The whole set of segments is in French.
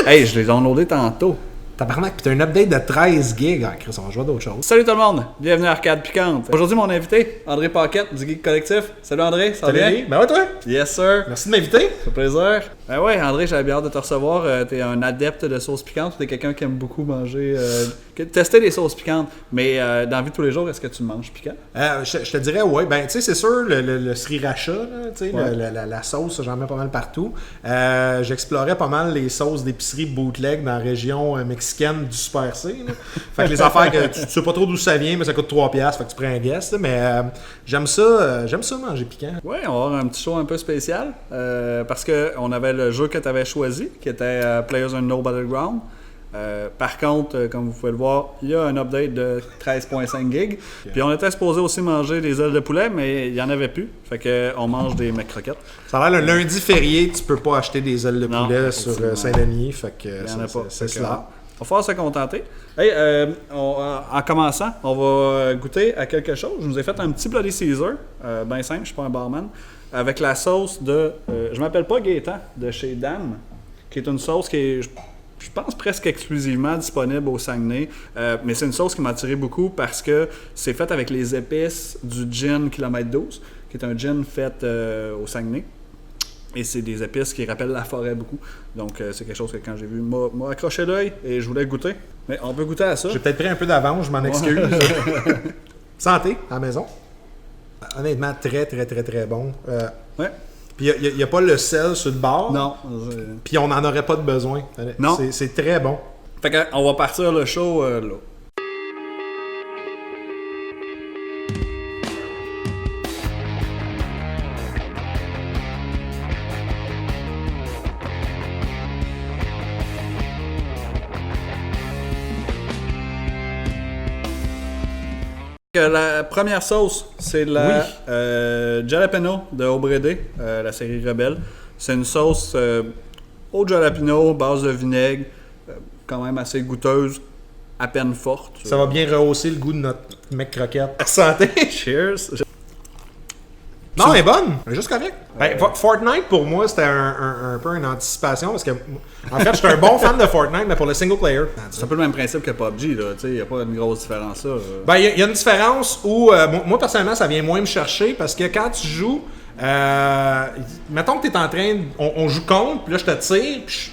Hey, je l'ai downloadé tantôt. Tabarnak, pis t'as un update de 13 gigs. Ah, Chris, on va jouer à d'autres choses. Salut tout le monde, bienvenue à Arcade Piquante. Aujourd'hui, mon invité, André Paquette du Geek Collectif. Salut André, ça va bien? Ben ouais, toi? Yes sir. Merci de m'inviter. Ça fait plaisir. Ben ouais, André, j'avais bien hâte de te recevoir. T'es un adepte de sauces piquantes. T'es quelqu'un qui aime beaucoup manger, tester des sauces piquantes. Mais dans la vie de tous les jours, est-ce que tu manges piquant? Je te dirais, ouais. Ben, tu sais, c'est sûr, le sriracha, tu sais, Ouais. la sauce, j'en mets pas mal partout. J'explorais pas mal les sauces d'épicerie bootleg dans la région mexicaine du Super C. Là. Fait que les affaires que tu sais pas trop d'où ça vient, mais ça coûte 3$, fait que tu prends un guest. Là, mais j'aime ça manger piquant. Ouais, on va avoir un petit show un peu spécial. Parce qu'on avait le jeu que tu avais choisi, qui était Players Unknown Battleground. Par contre, comme vous pouvez le voir, il y a un update de 13.5 gigs. Puis on était supposé aussi manger des ailes de poulet, mais il n'y en avait plus. Fait qu'on mange des mecs croquettes. Ça a l'air le lundi férié, tu peux pas acheter des ailes de Non, poulet sur effectivement. Saint-Denis. Fait que Il y en a pas. c'est Fait que, cela. on va falloir se contenter. Hey, en commençant, on va goûter à quelque chose. Je nous ai fait un petit Bloody Caesar, bien simple, je suis pas un barman, avec la sauce de, je m'appelle pas Gaétan, de chez Dame, qui est une sauce qui est, je pense, presque exclusivement disponible au Saguenay. Mais c'est une sauce qui m'a attiré beaucoup parce que c'est fait avec les épices du gin Kilomètre 12, qui est un gin fait au Saguenay. Et c'est des épices qui rappellent la forêt beaucoup. Donc, c'est quelque chose que quand j'ai vu, m'a accroché l'œil et je voulais goûter. Mais on peut goûter à ça. J'ai peut-être pris un peu d'avance, je m'en excuse. Santé, à la maison. Honnêtement, très, très, très, très bon. Ouais. Puis il n'y a pas le sel sur le bord. Non. Puis on n'en aurait pas de besoin. Non. C'est très bon. Fait qu'on va partir le show là. La première sauce, c'est la Jalapeno de Obrede, la série Rebelle. C'est une sauce au jalapeno, base de vinaigre, quand même assez goûteuse, à peine forte. Ça va bien rehausser le goût de notre mec croquette. Santé! Cheers! Non, elle est bonne. Elle est juste correcte. Ben, Fortnite, pour moi, c'était un peu une anticipation parce que, en fait, je suis un bon fan de Fortnite, mais pour le single player. C'est un peu le même principe que PUBG, là. Il n'y a pas une grosse différence là. Ben, il y a une différence où, moi, personnellement, ça vient moins me chercher parce que quand tu joues, mettons que tu es en train, on joue contre, puis là, je te tire, puis je suis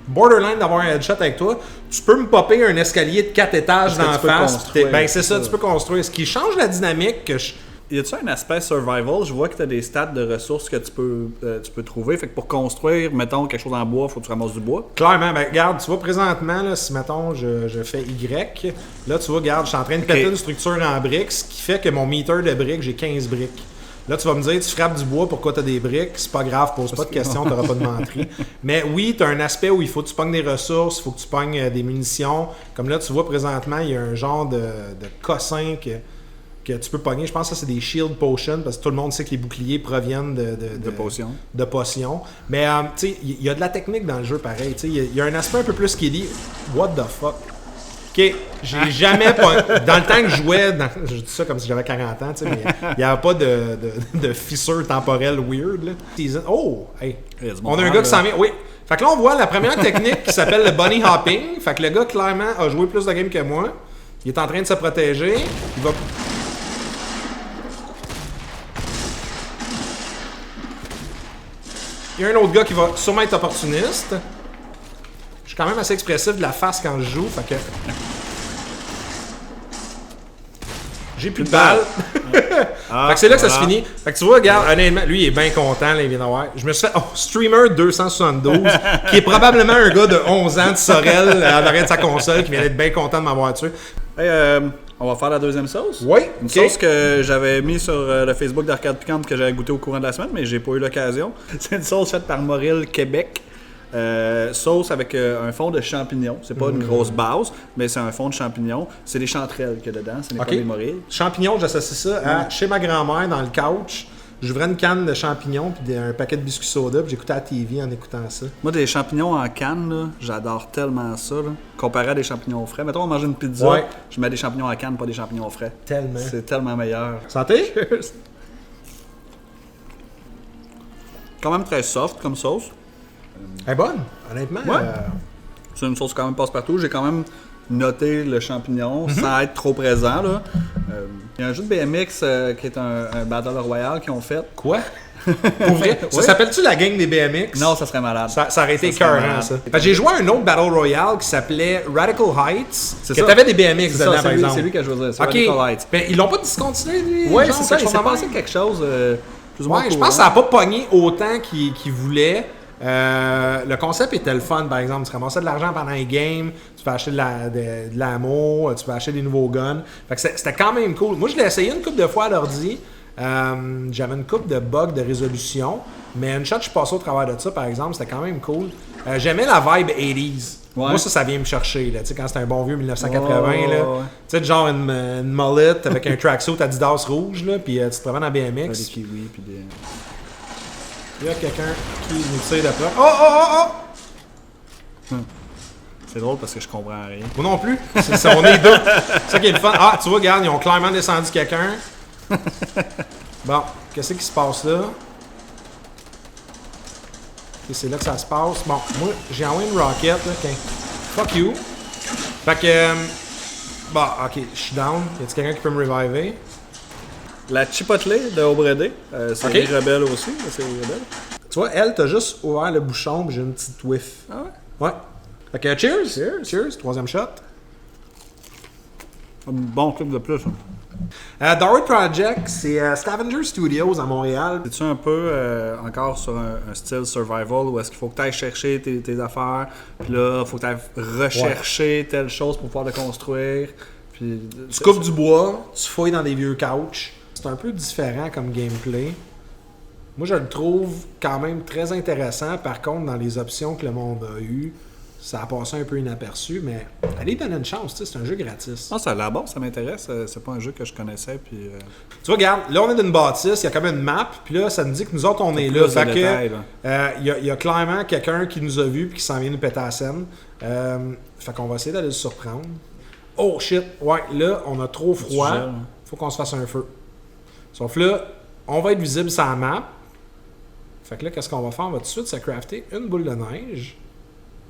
borderline d'avoir un headshot avec toi, tu peux me popper un escalier de 4 étages dans la face. Ben, c'est ça, tu peux construire. Ce qui change la dynamique que je. Y a-tu un aspect survival? Je vois que tu as des stats de ressources que tu peux trouver. Fait que pour construire, mettons, quelque chose en bois, faut que tu ramasses du bois. Clairement, ben regarde, tu vois présentement, là, si mettons je fais Y, là tu vois, regarde, je suis en train de péter une structure en briques, ce qui fait que mon meter de briques, j'ai 15 briques. Là, tu vas me dire, tu frappes du bois, pourquoi tu as des briques? C'est pas grave, pose pas de questions, tu n'auras pas de menterie. Mais oui, tu as un aspect où il faut que tu pognes des ressources, il faut que tu pognes des munitions. Comme là, tu vois présentement, il y a un genre de cossin que tu peux pogner. Je pense que ça, c'est des shield potions, parce que tout le monde sait que les boucliers proviennent de potions. De potions. Mais, tu sais, il y a de la technique dans le jeu, pareil. Tu sais, il y a un aspect un peu plus qui dit « What the fuck? » OK, j'ai jamais... Dans le temps que je jouais, je dis ça comme si j'avais 40 ans, tu sais, mais il n'y avait pas de fissure temporelle weird, là. Oh! Hey, on a un gars qui s'en vient... Oui. Fait que là, on voit la première technique qui s'appelle le bunny hopping. Fait que le gars, clairement, a joué plus de game que moi. Il est en train de se protéger. Il va... Il y a un autre gars qui va sûrement être opportuniste. Je suis quand même assez expressif de la face quand je joue, fait que... J'ai plus de balles. Fait que c'est là que ça se finit. Fait que tu vois, regarde, honnêtement, lui il est bien content, là, il vient d'avoir. Je me suis fait, Streamer 272, qui est probablement un gars de 11 ans de Sorel, en arrière de sa console, qui vient d'être bien content de m'avoir tué. Hey, on va faire la deuxième sauce. Oui, Une sauce que j'avais mis sur le Facebook d'Arcade Piquante que j'avais goûté au courant de la semaine, mais j'ai pas eu l'occasion. C'est une sauce faite par Moril Québec. Sauce avec un fond de champignons. C'est pas une grosse base, mais c'est un fond de champignons. C'est des chanterelles qu'il y a dedans, ce n'est pas des morilles. Champignons, j'associe ça à chez ma grand-mère dans le couch. J'ouvrais une canne de champignons puis un paquet de biscuits soda puis j'écoutais la TV en écoutant ça. Moi, des champignons en canne, là, j'adore tellement ça. Là. Comparé à des champignons frais. Mettons, on mange une pizza, je mets des champignons en canne, pas des champignons frais. Tellement. C'est tellement meilleur. Santé? Cheers. Quand même très soft comme sauce. Elle est bonne, honnêtement. Ouais. c'est une sauce quand même passe-partout. J'ai quand même noté le champignon sans être trop présent. Là. Il y a un jeu de BMX qui est un Battle Royale qu'ils ont fait. Quoi? Pour vrai? Ça s'appelle-tu la gang des BMX? Non, ça serait malade. Ça aurait été écœurant, ça. J'ai joué à un autre Battle Royale qui s'appelait Radical Heights. C'est que ça. t'avais des BMX C'est dedans, ça, par exemple. c'est lui que je veux dire. C'est Ok. Radical Heights. Ben, ils l'ont pas discontinué, lui? Ouais, genre, c'est ça. quelque Il chose s'est de même? passé quelque chose plus ou moins Ouais, je pense que ça n'a pas pogné autant qu'ils voulaient. Le concept était le fun, par exemple. Tu ramassais de l'argent pendant les games, tu peux acheter de l'amour, tu peux acheter des nouveaux guns. Fait que c'était quand même cool. Moi, je l'ai essayé une couple de fois à l'ordi. J'avais une couple de bugs de résolution, mais une shot, je suis passé au travers de ça, par exemple. C'était quand même cool. J'aimais la vibe 80s. Ouais. Moi, ça vient me chercher, là, tu sais, quand c'était un bon vieux 1980, Ouais. là. Tu sais, genre une mullet avec un tracksuit Adidas rouge, là, puis tu te promènes en BMX. Des kiwis puis des... Il y a quelqu'un qui nous tire de près. Oh! C'est drôle parce que je comprends rien. Moi non plus. On est deux. C'est ça qui est le fun. Ah, tu vois, regarde, ils ont clairement descendu quelqu'un. Bon, qu'est-ce qui se passe là? Ok, c'est là que ça se passe. Bon, moi, j'ai envoyé une rocket, là. Okay. Fuck you. Fait que... bon, ok, je suis down. Y a-t-il quelqu'un qui peut me reviver? La Chipotle de Obredé, c'est Ok. rebelle aussi. C'est rebelle. Tu vois, elle, t'as juste ouvert le bouchon pis j'ai une petite whiff. Ah ouais? Ouais. Fait que cheers! Cheers! Troisième shot. Un bon truc de plus. Darwin Project, c'est Scavenger Studios à Montréal. C'est-tu un peu encore sur un style survival où est-ce qu'il faut que tu ailles chercher tes affaires, puis là, il faut que tu ailles rechercher telle chose pour pouvoir le construire. Puis, Tu coupes du bois, tu fouilles dans des vieux couches. C'est un peu différent comme gameplay. Moi, je le trouve quand même très intéressant. Par contre, dans les options que le monde a eues, ça a passé un peu inaperçu, mais allez donner une chance, tu sais, c'est un jeu gratis. Non, ça a l'air bon, ça m'intéresse. C'est pas un jeu que je connaissais. Puis, Tu vois, regarde, là, on est dans une bâtisse, il y a quand même une map, puis là, ça nous dit que nous autres, on est là. plus de Fait détails, que, il y a clairement quelqu'un qui nous a vus puis qui s'en vient nous péter la scène. Fait qu'on va essayer d'aller le surprendre. Oh shit, ouais, là, on a trop froid. gèles, hein. Faut qu'on se fasse un feu. Sauf là, on va être visible sur la map. Fait que là, qu'est-ce qu'on va faire? On va tout de suite se crafter une boule de neige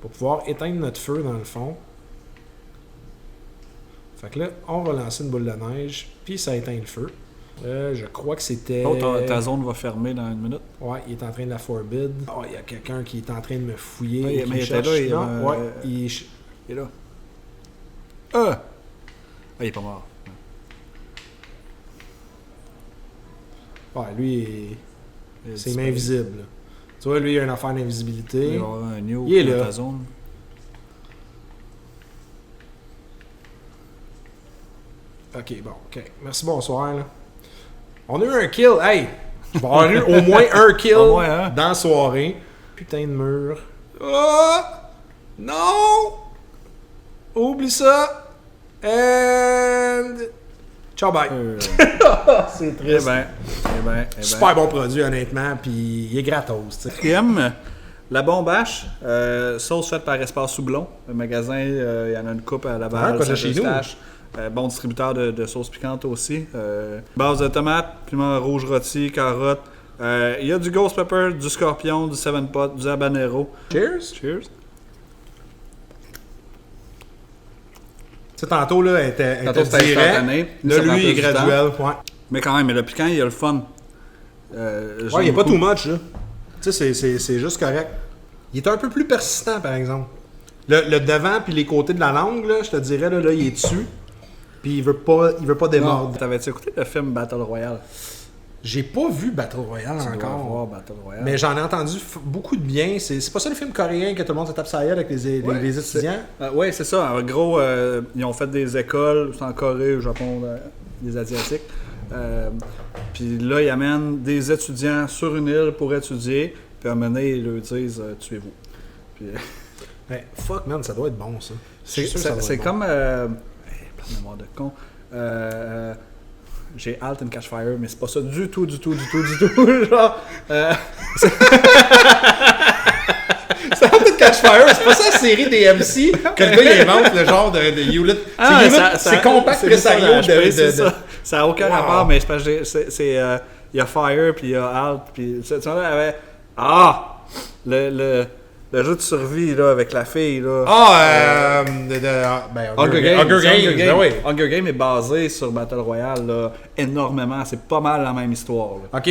pour pouvoir éteindre notre feu dans le fond. Fait que là, on va lancer une boule de neige, puis ça éteint le feu. Je crois que c'était... oh, ta zone va fermer dans une minute. Ouais, il est en train de la forbid. Oh, il y a quelqu'un qui est en train de me fouiller. Ouais, qui mais me il était cherche. là, il Non, ouais, il est là. Ah, il est pas mort. Ouais, lui, c'est disparu. invisible. Tu vois, lui, il a une affaire d'invisibilité. Il va y avoir un new Il est dans là. ta zone. Ok, bon, ok. Merci, bonsoir. Là. On a eu un kill. Hey! Bon, on a eu au moins un kill Au moins, hein? dans la soirée. Putain de mur. Oh! Non! Oublie ça! And... Ciao, bye. C'est Eh triste. ben. Super bon produit, honnêtement, puis il est gratos, tu sais. Quatrième, la Bombache, sauce faite par Espace Soublon. Le magasin, il y en a une coupe à Laval, Ouais, pas de chez nous. Saint-Eustache. Bon distributeur de sauce piquante aussi. Base de tomates, piment rouge rôti, carottes. Il y a du ghost pepper, du scorpion, du seven pot, du habanero. Cheers! Cheers. Tu sais, tantôt, là, elle était Tantôt, c'était direct. instantané. Là, Ça prend lui, il est plus du graduel. Ouais. Mais quand même, le piquant, il y a le fun. Ouais, il n'y a pas too much, là. Tu sais, c'est juste correct. Il est un peu plus persistant, par exemple. Le devant puis les côtés de la langue, là, je te dirais, là, il est dessus. Puis il veut pas démordre. T'avais-tu écouté le film Battle Royale? J'ai pas vu Battle Royale Tu dois encore. voir Battle Royale. Mais j'en ai entendu beaucoup de bien. C'est pas ça le film coréen que tout le monde se tape sa gueule avec les étudiants? Oui, c'est ça. En gros, ils ont fait des écoles en Corée, au Japon, les Asiatiques. Puis là, ils amènent des étudiants sur une île pour étudier. Puis à un moment donné, ils leur disent tuez-vous. Puis, Hey, fuck, man, ça doit être bon, ça. c'est Je suis sûr que ça doit c'est être comme. Plein de mémoire de con. J'ai Alt and Catch Fire, mais c'est pas ça du tout. Genre. C'est Out and Catch Fire, c'est pas ça la série des MC que le gars il invente le genre de Hewlett. C'est compact c'est Presario c'est ça. de. Ça n'a aucun Wow. rapport, mais c'est parce que il y a Fire, puis il y a Alt, puis tu vois, le Le jeu de survie, là, avec la fille, là. Hunger Games. Ben oui. Hunger Games est basé sur Battle Royale, là, énormément. C'est pas mal la même histoire, là. OK.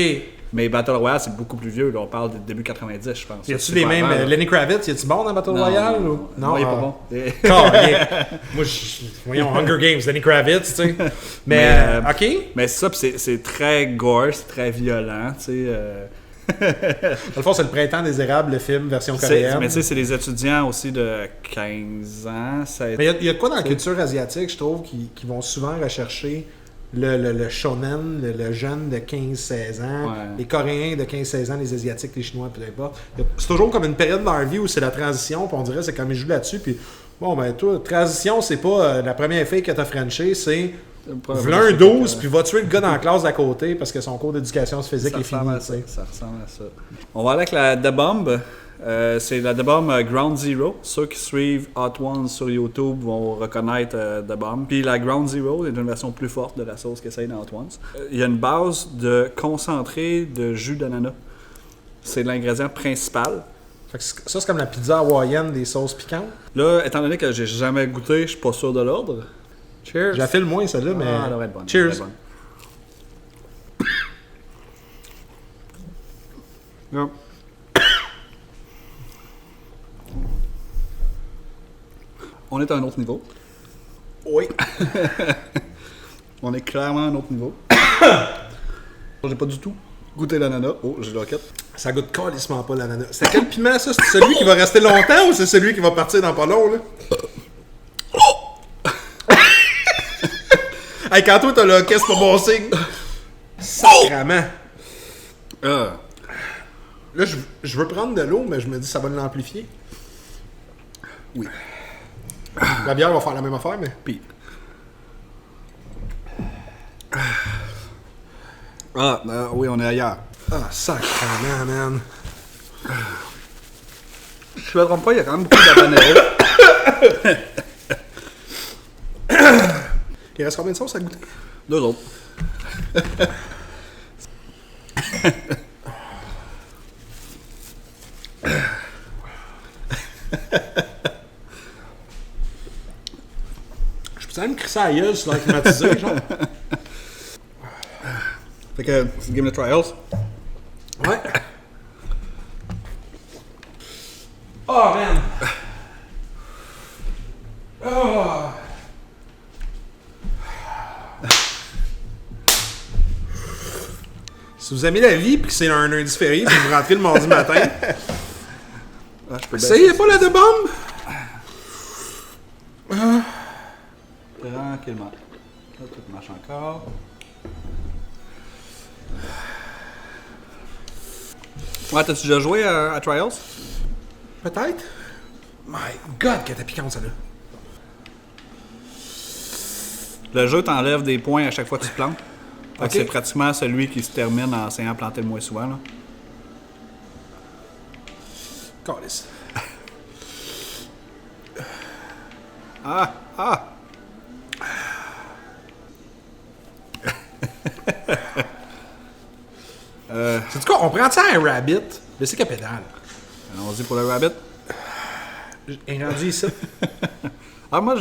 Mais Battle Royale, c'est beaucoup plus vieux, là. On parle du début 90, je pense. Y a-tu C'est les pas mêmes. avant, là. Lenny Kravitz, y a-tu bon dans Battle Royale? Non, il est pas bon. Moi, voyons, Hunger Games, Lenny Kravitz, tu sais. Mais, OK. Mais c'est ça, pis c'est très gore, c'est très violent, tu sais. Dans le fond, c'est le Printemps des érables, le film, version coréenne. Mais tu sais, c'est des étudiants aussi de 15 ans. Mais il y a de quoi dans la culture asiatique, je trouve, qui vont souvent rechercher le shonen, le jeune de 15-16 ans, les Coréens de 15-16 ans, les Asiatiques, les Chinois, peu importe. C'est toujours comme une période dans leur vie où c'est la transition, puis on dirait c'est comme ils jouent là-dessus, puis bon, ben toi, transition, c'est pas la première fille que t'as frenché, c'est v'là un 12, puis va tuer le gars dans la classe d'à côté parce que son cours d'éducation physique est fini. Ça ressemble à ça. On va aller avec la The Bomb. C'est la The Bomb Ground Zero. Ceux qui suivent Hot Ones sur YouTube vont reconnaître The Bomb. Puis la Ground Zero est une version plus forte de la sauce qu'essaye dans Hot Ones. Il y a une base de concentré de jus d'ananas. C'est l'ingrédient principal. Fait que ça, c'est comme la pizza hawaïenne des sauces piquantes. Là, étant donné que j'ai jamais goûté, je suis pas sûr de l'ordre. Cheers! Je la file moins, celle-là, mais... Ah, elle devrait être bonne. Cheers! Yep. On est à un autre niveau. Oui. On est clairement à un autre niveau. J'ai pas du tout goûté l'ananas. Oh, j'ai la quête. Ça goûte calissement pas l'ananas. C'est quel piment, ça? C'est celui qui va rester longtemps ou c'est celui qui va partir dans pas long, là? Hey, quand toi, t'as le qu'est-ce pas bon signe? Sacrement. Là, je veux prendre de l'eau, mais je me dis ça va l'amplifier. Oui. La bière va faire la même affaire, mais... Puis. Oui, on est ailleurs. Ah, sacrement, man. Je me trompe pas, il y a quand même beaucoup d'habanero. Il reste combien de sauce à goûter? 2 autres. Je peux me crisser à la gueule sur l'air climatisé, genre. Fait que, c'est Game of Trials. Ouais. Oh, man. Oh. Si vous aimez la vie puis que c'est un lundi férié puis que vous rentrez le mardi matin, essayez pas la de bombe. Tranquillement. Là, tout marche encore. Ouais, t'as-tu déjà joué à Trials? Peut-être. My God, qu'elle était piquante, celle-là. Le jeu t'enlève des points à chaque fois que tu te plantes. Fait que Ok. c'est pratiquement celui qui se termine en essayant de planter le moins souvent. Là. Calice. Ah! C'est quoi, on prend ça à un rabbit, mais c'est qu'à pédale. Allons-y pour le rabbit. Il est rendu ici. Ah, moi,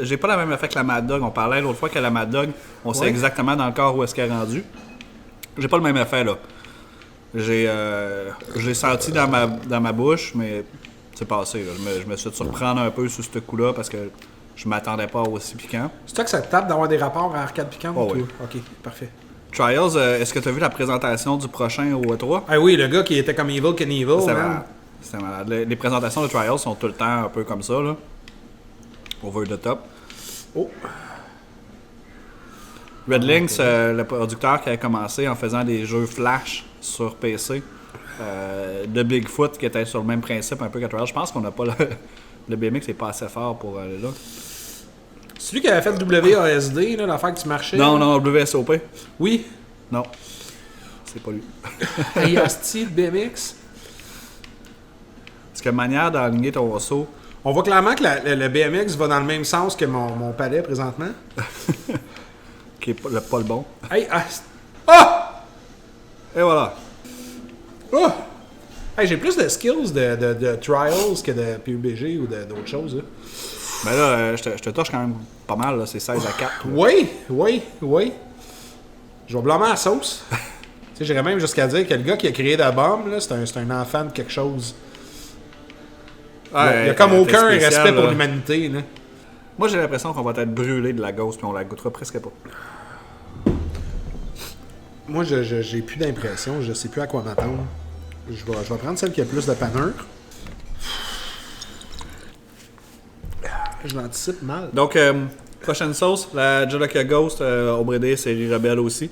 j'ai pas la même effet que la Mad Dog. On parlait l'autre fois que la Mad Dog, on sait Ouais. exactement dans le corps où est-ce qu'elle est rendue. J'ai pas le même effet, là. Je l'ai senti dans ma bouche, mais c'est passé. Là. Je me suis fait surprendre un peu sur ce coup-là parce que je m'attendais pas à aussi piquant. C'est toi que ça te tape d'avoir des rapports à Arcade Piquante Oh ou oui. tout? Ok, parfait. Trials, est-ce que tu as vu la présentation du prochain au E3? Ah oui, le gars qui était comme Evil Knievel, C'était man. malade. C'était malade. Les présentations de Trials sont tout le temps un peu comme ça, là. Over the top. Oh. Red Lynx, le producteur qui a commencé en faisant des jeux Flash sur PC, de Bigfoot qui était sur le même principe un peu que Trials. Je pense qu'on n'a pas le BMX n'est pas assez fort pour aller là. C'est lui qui avait fait WASD, là, l'affaire que tu marchais? Non, WSOP. Oui. Non. C'est pas lui. Hey, asti, le BMX. Parce que manière d'aligner ton saut. On voit clairement que le BMX va dans le même sens que mon palais présentement. Qui est pas le bon. Hey, ah! Ah! Et voilà. Oh! Hey, j'ai plus de skills de Trials que de PUBG ou d'autres choses. Là. Ben là, je te torche quand même pas mal, là. C'est 16 à 4. Là. Oui. Je vais blâmer la sauce. Tu sais, j'irais même jusqu'à dire que le gars qui a créé la bombe, là, c'est un enfant de quelque chose. Il n'y a comme aucun respect pour l'humanité. Là. Moi, j'ai l'impression qu'on va être brûlé de la ghost puis on la goûtera presque pas. Moi, j'ai plus d'impression. Je sais plus à quoi m'attendre. Je vais prendre celle qui a plus de panure. Je l'anticipe mal. Donc, prochaine sauce, la Jolaka Ghost au brédé, série Rebelle aussi.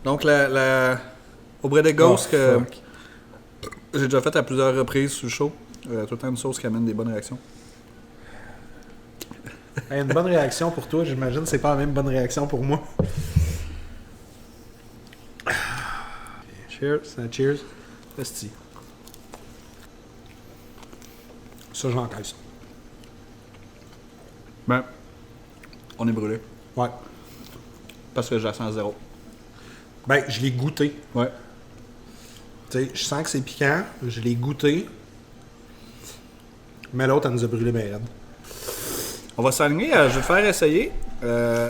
Donc, la au brédé Ghost que j'ai déjà faite à plusieurs reprises sous le show. Tout le temps une sauce qui amène des bonnes réactions. Hey, une bonne réaction pour toi, j'imagine que c'est pas la même bonne réaction pour moi. Cheers. Cheers. Esti. Ça, j'encaisse. Ben, on est brûlé. Ouais. Parce que je la sens zéro. Ben, je l'ai goûté. Ouais. Tu sais, je sens que c'est piquant. Je l'ai goûté. Mais l'autre, elle nous a brûlé bien raide. On va s'aligner. Je vais te faire essayer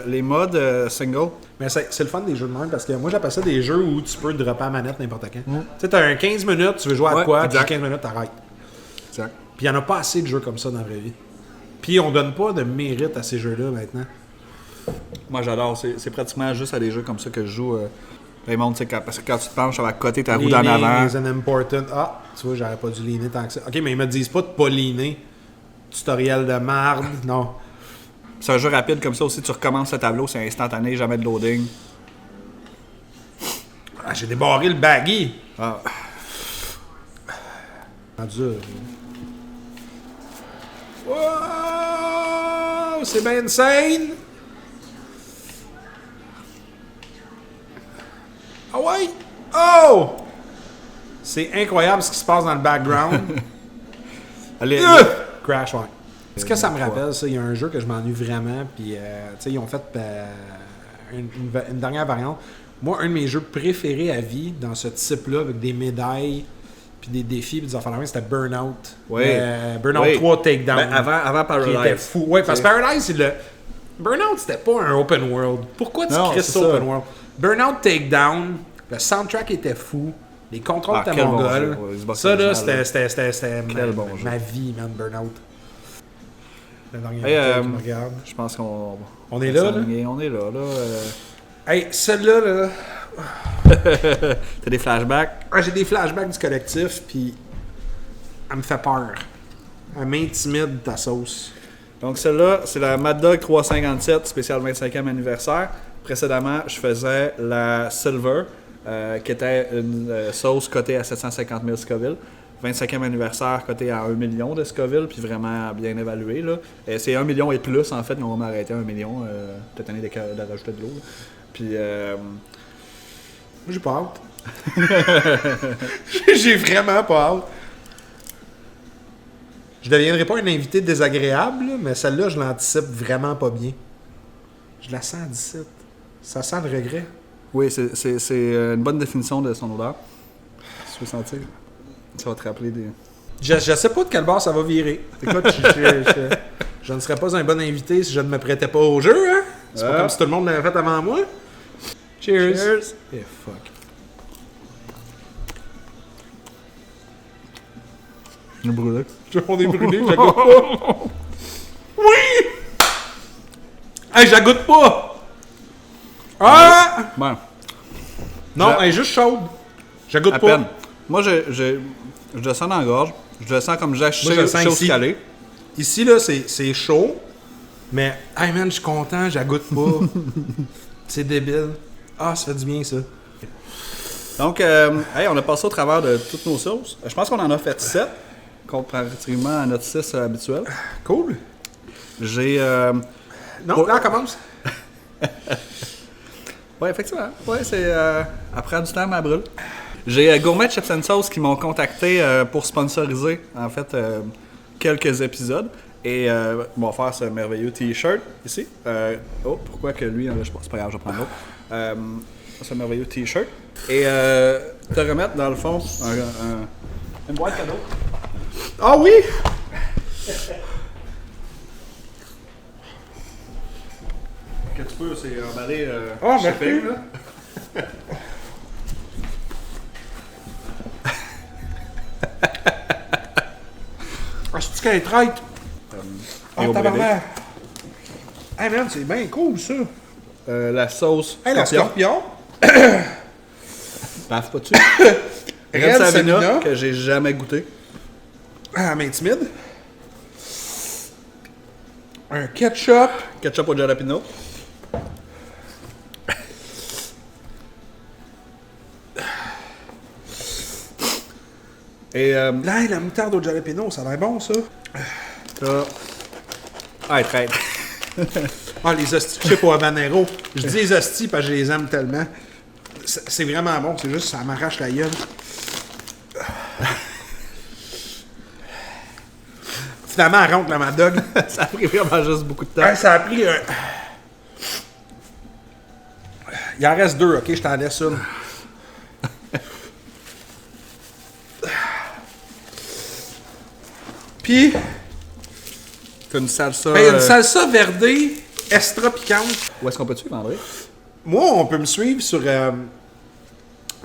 les modes single. Mais c'est le fun des jeux de même parce que moi, j'appelle ça des jeux où tu peux dropper la manette n'importe quand. Tu sais, t'as un 15 minutes, tu veux jouer à quoi, puis 15 minutes, t'arrêtes. Exact. Puis il n'y en a pas assez de jeux comme ça dans la vraie vie. Puis on donne pas de mérite à ces jeux-là maintenant. Moi, j'adore. C'est pratiquement juste à des jeux comme ça que je joue. Les mondes, parce que quand tu te penches, ça va côté ta roue d'en avant. Is an important. Ah, tu vois, j'aurais pas dû leaner tant que ça. Ok, mais ils me disent pas de pas leaner. Tutoriel de marde, non. C'est un jeu rapide comme ça aussi. Tu recommences le tableau, c'est instantané, jamais de loading. Ah, j'ai débarré le baggy. Ah. Dur. Wow, c'est bien insane. Ah ouais? Oh! C'est incroyable ce qui se passe dans le background. Allez, Crash, ouais. Ce que ça me rappelle, ça, il y a un jeu que je m'ennuie vraiment, puis tu sais, ils ont fait une dernière variante. Moi, un de mes jeux préférés à vie, dans ce type-là, avec des médailles, puis des défis, puis des affaires, c'était Burnout. Oui. Burnout 3 Takedown. Ben, avant Paradise. Qui était fou. Ouais, parce que Paradise, c'est le... Burnout, c'était pas un open world. Pourquoi tu crées ça open world? Burnout Takedown, le soundtrack était fou. Les contrôles étaient mongols. Bon ça, là, c'était ma vie, man, Burnout. La dernière qui me regarde. Je pense qu'on... On est là, là? On est là. Hey, celle-là, là... T'as des flashbacks? Ah, j'ai des flashbacks du collectif, puis elle me fait peur. Elle m'intimide, ta sauce. Donc celle-là, c'est la Mad Dog 357, spécial 25e anniversaire. Précédemment, je faisais la Silver, qui était une sauce cotée à 750 000 Scoville. 25e anniversaire coté à 1 million de Scoville, puis vraiment bien évalué. Là. C'est 1 million et plus, en fait. Ils ont arrêté à 1 million, peut-être année de rajouter de l'eau. Là. Puis... j'ai pas hâte. J'ai vraiment pas hâte. Je deviendrai pas un invité désagréable, mais celle-là, je l'anticipe vraiment pas bien. Je la sens d'ici. Ça sent le regret. Oui, c'est une bonne définition de son odeur. Si tu veux sentir, ça va te rappeler des... Je sais pas de quel bord ça va virer. Écoute, je ne serais pas un bon invité si je ne me prêtais pas au jeu, hein? C'est pas comme si tout le monde l'avait fait avant moi. Cheers! Cheers! Eh, fuck. On est brûlé. On est brûlé, je la goûte pas. Oui! Hey, je la goûte pas! Ah! Bon. Non, elle est juste chaude. Je la goûte à pas. Peine. Moi, je le sens dans la gorge. Je le sens comme Jacques chaud calé. Ici, là, c'est chaud. Mais, hey man, je suis content, je la goûte pas. C'est débile. Ah, ça fait du bien, ça. Donc, hey, on a passé au travers de toutes nos sauces. Je pense qu'on en a fait 7, comparativement à notre 6 habituel. Cool. J'ai... Non, là, on commence. Oui, effectivement. Ouais, c'est... après du temps, ma brûle. J'ai Gourmet Chips and Sauce qui m'ont contacté pour sponsoriser, en fait, quelques épisodes. Et on va faire ce merveilleux t-shirt ici. Oh, pourquoi que lui, je sais pas, c'est pas grave, je vais prendre l'autre. ce merveilleux t-shirt. Et te remettre, dans le fond, une boîte cadeau. Ah oui! Que tu peux, c'est emballer shipping, là. Ah, c'est-tu qu'elle est traite? et au tabarnak! Hey man, c'est bien cool ça! la sauce Hey, la scorpion! Paf, pas dessus. Red Red Savina. Savina, que j'ai jamais goûté. Ah, main timide. Un ketchup. Ketchup au jalapeno. Et Là, la moutarde au jalapeno, ça a l'air bon ça. ça. Ah, traite. Ah, les hosties de chips au habanero. Je dis les hosties parce que je les aime tellement. C'est vraiment bon, c'est juste ça m'arrache la gueule. Finalement, elle rentre la Mad Dog. Ça a pris vraiment juste beaucoup de temps. Ouais, ça a pris. Il en reste 2, ok? Je t'en laisse une. Puis, T'as une salsa. ben, une salsa verdée extra piquante. Où est-ce qu'on peut te suivre, André? Moi, on peut me suivre sur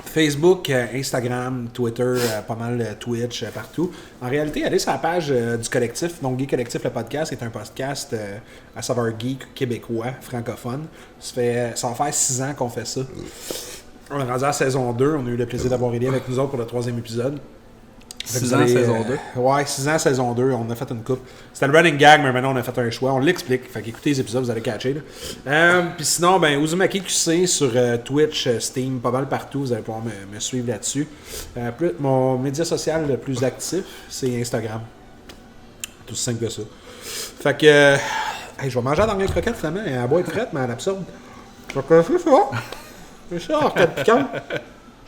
Facebook, Instagram, Twitter, pas mal Twitch, partout. En réalité, allez sur la page du collectif. Donc, Gay Collectif, le podcast, est un podcast à saveur geek québécois, francophone. Ça va faire 6 ans qu'on fait ça. On est rendu à la saison 2. On a eu le plaisir d'avoir Élie avec nous autres pour le 3e épisode. 6 ans, saison 2. Ouais, 6 ans, saison 2. On a fait une coupe. C'était le running gag, mais maintenant on a fait un choix. On l'explique. Fait qu'écoutez les épisodes, vous allez catcher. Puis sinon, ben, Uzumaki QC sur Twitch, Steam, pas mal partout. Vous allez pouvoir me suivre là-dessus. Mon média social le plus actif, c'est Instagram. Tout aussi simple que ça. Fait que. Hey, je vais manger la dernière croquette finalement. Elle va être frette, mais elle absorbe. Fait que c'est ça. C'est ça, arcade piquante.